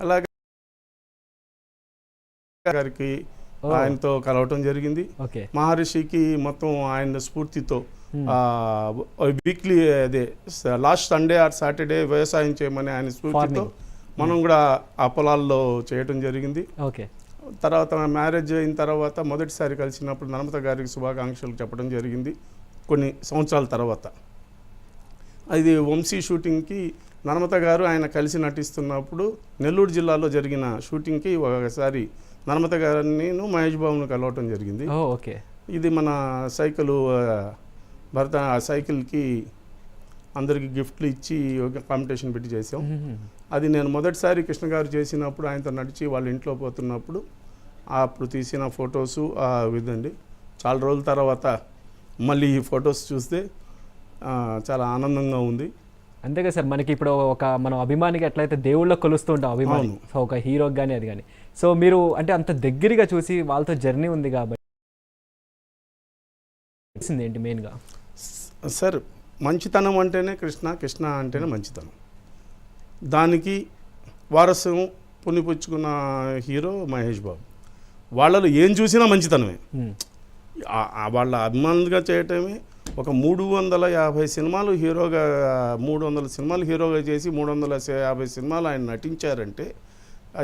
అలాగే గారికి ఆయనతో కలవటం జరిగింది. మహర్షికి మొత్తం ఆయన స్ఫూర్తితో వీక్లీ అదే లాస్ట్ సండే ఆర్ సాటర్డే వ్యవసాయం చేయమని ఆయన స్ఫూర్తితో మనం కూడా ఆ పొలాల్లో చేయటం జరిగింది. తర్వాత మ్యారేజ్ అయిన తర్వాత మొదటిసారి కలిసినప్పుడు నర్మత గారికి శుభాకాంక్షలు చెప్పడం జరిగింది కొన్ని సంవత్సరాల తర్వాత. ఇది వంశీ షూటింగ్కి నర్మత గారు ఆయన కలిసి నటిస్తున్నప్పుడు నెల్లూరు జిల్లాలో జరిగిన షూటింగ్కి ఒకసారి నర్మత గారిని నేను మహేష్ బాబును కలవటం జరిగింది. ఇది మన సైకిల్ భర్త సైకిల్కి అందరికి గిఫ్ట్లు ఇచ్చి ఒక కాంపిటీషన్ పెట్టి చేసాం. అది నేను మొదటిసారి కృష్ణ గారు చేసినప్పుడు ఆయనతో నడిచి వాళ్ళ ఇంట్లో పోతున్నప్పుడు అప్పుడు తీసిన ఫొటోసు ఇదండి. చాలా రోజుల తర్వాత మళ్ళీ ఈ ఫొటోస్ చూస్తే చాలా ఆనందంగా ఉంది. అంతే కదా సార్, మనకి ఇప్పుడు మనం అభిమానికి ఎట్లయితే దేవుళ్ళో కొలుస్తూ ఉంటాం అభిమాని, ఒక హీరోకి కానీ అది కానీ. సో మీరు అంటే అంత దగ్గరగా చూసి వాళ్ళతో జర్నీ ఉంది కాబట్టి ఏంటి మెయిన్గా సార్, మంచితనం అంటేనే కృష్ణ, కృష్ణ అంటేనే మంచితనం. దానికి వారసం పుణిపుచ్చుకున్న హీరో మహేష్ బాబు. వాళ్ళలో ఏం చూసినా మంచితనమే. వాళ్ళ అభిమానులుగా చేయటమే. ఒక 350 సినిమాలు హీరోగా 300 సినిమాలు హీరోగా చేసి 350 సినిమాలు ఆయన నటించారంటే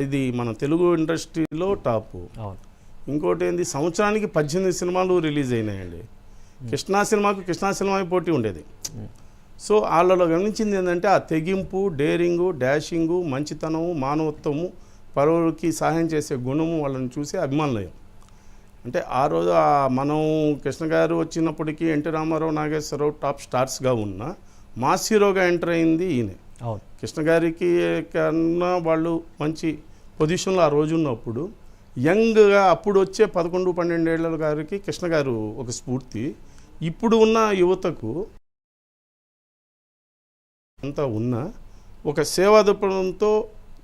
ఇది మన తెలుగు ఇండస్ట్రీలో టాప్. ఇంకోటి ఏంది, సంవత్సరానికి 18 సినిమాలు రిలీజ్ అయినాయండి. కృష్ణా సినిమా పోటీ ఉండేది. సో వాళ్ళలో గమనించింది ఏంటంటే ఆ తెగింపు, డేరింగు, డాషింగు, మంచితనము, మానవత్వము, పరువుకి సహాయం చేసే గుణము వాళ్ళని చూసి అభిమానులయ్యాం. అంటే ఆ రోజు మనం కృష్ణ గారు వచ్చినప్పటికీ ఎన్టీ రామారావు, నాగేశ్వరరావు టాప్ స్టార్స్గా ఉన్న మాస్ హీరోగా ఎంటర్ అయింది ఈయన. కృష్ణ గారికి కన్నా వాళ్ళు మంచి పొజిషన్లో ఆ రోజు ఉన్నప్పుడు యంగ్గా అప్పుడు వచ్చే 11-12 ఏళ్ల గారికి కృష్ణ గారు ఒక స్ఫూర్తి. ఇప్పుడు ఉన్న యువతకు అంతా ఉన్న ఒక సేవా దృక్పథంతో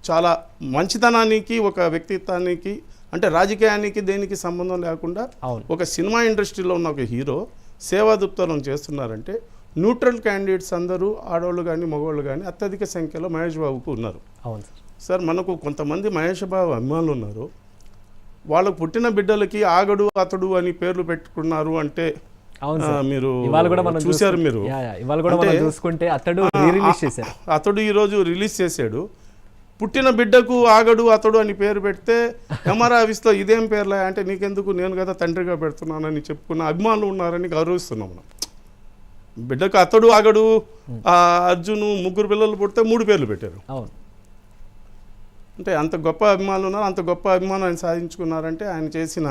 చాలా మంచితనానికి, ఒక వ్యక్తిత్వానికి, అంటే రాజకీయానికి దేనికి సంబంధం లేకుండా ఒక సినిమా ఇండస్ట్రీలో ఉన్న ఒక హీరో సేవా దృక్పథం చేస్తున్నారంటే న్యూట్రల్ క్యాండిడేట్స్ అందరూ ఆడవాళ్ళు కానీ మగవాళ్ళు కానీ అత్యధిక సంఖ్యలో మహేష్ బాబుకు ఉన్నారు. సార్, మనకు కొంతమంది మహేష్ బాబు అభిమానులు ఉన్నారు. వాళ్ళకు పుట్టిన బిడ్డలకి ఆగడు అతడు అని పేర్లు పెట్టుకున్నారు. అంటే మీరు చూశారు, మీరు అతడు ఈరోజు రిలీజ్ చేశాడు. పుట్టిన బిడ్డకు ఆగడు అతడు అని పేరు పెడితే ఎంఆర్ ఆఫీస్లో ఇదేం పేర్లే అంటే నీకెందుకు, నేను కదా తండ్రిగా పెడుతున్నానని చెప్పుకున్న అభిమానులు ఉన్నారని గౌరవిస్తున్నాం. మనం బిడ్డకు అతడు ఆగడు అర్జును 3 పిల్లలు పుడితే 3 పేర్లు పెట్టారు. అంటే అంత గొప్ప అభిమానులు ఉన్నారు. అంత గొప్ప అభిమానం ఆయన సాధించుకున్నారంటే ఆయన చేసిన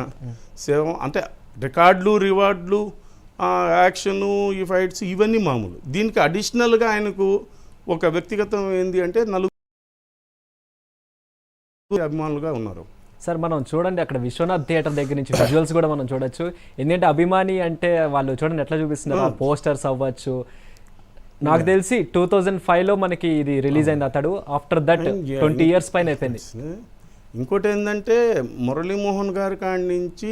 సేవ అంటే రికార్డులు, రివార్డులు, యాక్షను, ఈ ఫైట్స్ ఇవన్నీ మామూలు. దీనికి అడిషనల్గా ఆయనకు ఒక వ్యక్తిగతం ఏంది అంటే 4 అభిమానులుగా ఉన్నారు. సార్, మనం చూడండి అక్కడ విశ్వనాథ్ థియేటర్ దగ్గర నుంచి విజువల్స్ కూడా మనం చూడొచ్చు. ఎందుకంటే అభిమాని అంటే వాళ్ళు చూడండి ఎట్లా చూపిస్తున్నారు, పోస్టర్స్ అవ్వచ్చు. నాకు తెలిసి 2005లో మనకి ఇది రిలీజ్ అయింది అతడు. ఆఫ్టర్ దట్ 20 years పైన అయిపోయింది. ఇంకోటి ఏంటంటే మురళీమోహన్ గారి కాడి నుంచి